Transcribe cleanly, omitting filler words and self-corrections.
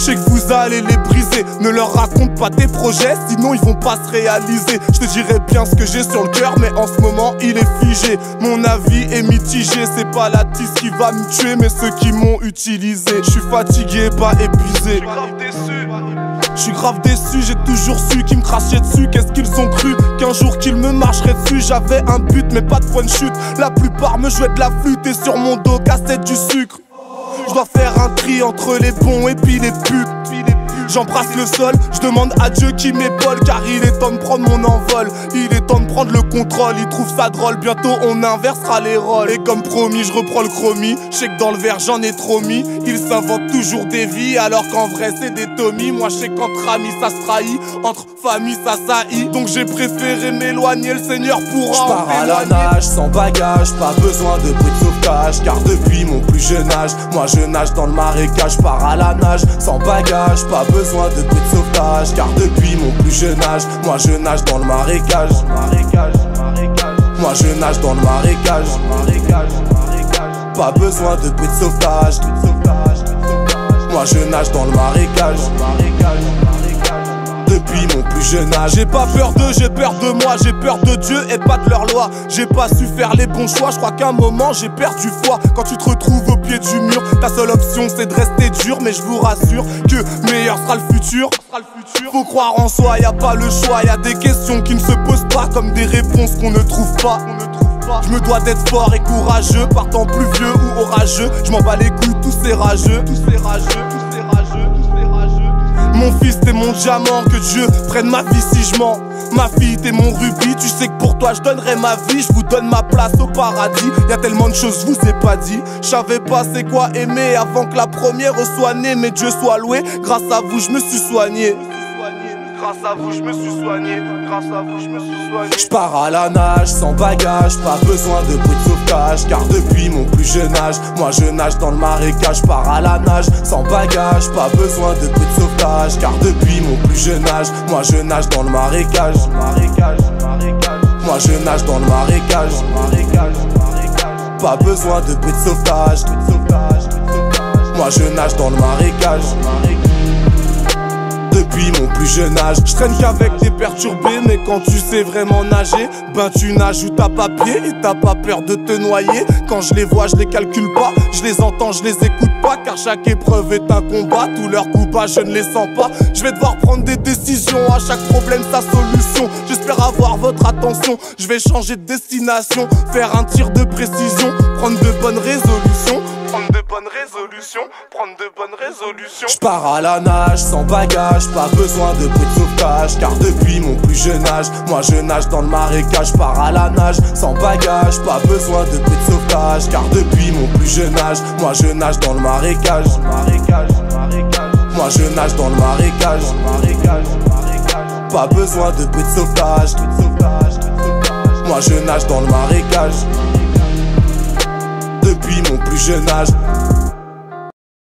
sais que vous allez les briser. Ne leur raconte pas tes projets, sinon ils vont pas se réaliser. Je te dirai bien ce que j'ai sur le cœur, mais en ce moment il est figé. Mon avis est mitigé, c'est pas la tisse qui va me tuer, mais ceux qui m'ont utilisé. Je suis fatigué, pas épuisé. Je suis grave déçu, j'ai toujours su qu'ils me crachaient dessus. Qu'est-ce qu'ils ont cru? Qu'un jour qu'ils me marcheraient dessus. J'avais un but mais pas de point de chute. La plupart me jouaient de la flûte et sur mon dos cassaient du sucre. Je dois faire un tri entre les bons et puis les putes. J'embrasse le sol, je demande à Dieu qui m'épaule, car il est temps de prendre mon envol. Il est temps de prendre le contrôle, il trouve ça drôle. Bientôt on inversera les rôles. Et comme promis, je reprends le chromie. Je sais que dans le verre j'en ai trop mis. Ils s'inventent toujours des vies, alors qu'en vrai c'est des tomies. Moi je sais qu'entre amis ça se trahit, entre famille ça saillit. Donc j'ai préféré m'éloigner, le Seigneur pourra. Je pars à la nage, sans bagage, pas besoin de bruit de sauvetage. Car depuis mon plus jeune âge, moi je nage dans le marécage. Je pars à la nage, sans bagage, pas besoin de bruit de sauvetage. Car depuis mon plus jeune âge, moi je nage dans le marécage. Moi je nage dans le marécage. Pas besoin de bruit de sauvetage. Moi je nage dans le marécage. Depuis mon plus jeune âge, j'ai pas peur d'eux, j'ai peur de moi. J'ai peur de Dieu et pas de leur loi. J'ai pas su faire les bons choix, je crois qu'à un moment j'ai perdu foi. Quand tu te retrouves au pied du mur, ta seule option c'est de rester dur. Mais je vous rassure que meilleur sera le futur. Faut croire en soi, y a pas le choix. Y a des questions qui ne se posent pas, comme des réponses qu'on ne trouve pas. Je me dois d'être fort et courageux, partant pluvieux ou orageux. Je m'en bats les couilles, tous ces rageux. Mon fils t'es mon diamant, que Dieu prenne ma vie si je mens. Ma fille t'es mon rubis, tu sais que pour toi je donnerai ma vie. Je vous donne ma place au paradis. Y a tellement de choses je vous ai pas dit. Je savais pas c'est quoi aimer avant que la première soit née. Mais Dieu soit loué, grâce à vous je me suis soigné. Grâce à vous je me suis soigné. Grâce à vous je me suis soigné. Je pars à la nage, sans bagage, pas besoin de bruit de sauvetage. Car depuis mon plus jeune âge, moi je nage dans le marécage. Je pars à la nage, sans bagage, pas besoin de bruit de sauvetage. Car depuis mon plus jeune âge, moi je nage dans le marécage. Moi je nage dans le marécage. Pas besoin de bruit de sauvetage. Moi je nage dans le marécage. Depuis mon plus jeune âge, je traîne qu'avec des perturbés. Mais quand tu sais vraiment nager, ben tu nages où t'as pas pied et t'as pas peur de te noyer. Quand je les vois je les calcule pas, je les entends, je les écoute pas. Car chaque épreuve est un combat, tous leurs coups bas je ne les sens pas. Je vais devoir prendre des décisions, à chaque problème sa solution. J'espère avoir votre attention, je vais changer de destination. Faire un tir de précision, prendre de bonnes résolutions. Prendre de bonnes résolutions. Je pars à la nage, sans bagage, pas besoin de bruit de sauvetage. Car depuis mon plus jeune âge, moi je nage dans le marécage. Je pars à la nage, sans bagage, pas besoin de bruit de sauvetage. Car depuis mon plus jeune âge, moi je nage dans le marécage. Moi je nage dans le marécage. Pas besoin de bruit de sauvetage. Moi je nage dans le marécage. Depuis mon plus jeune âge.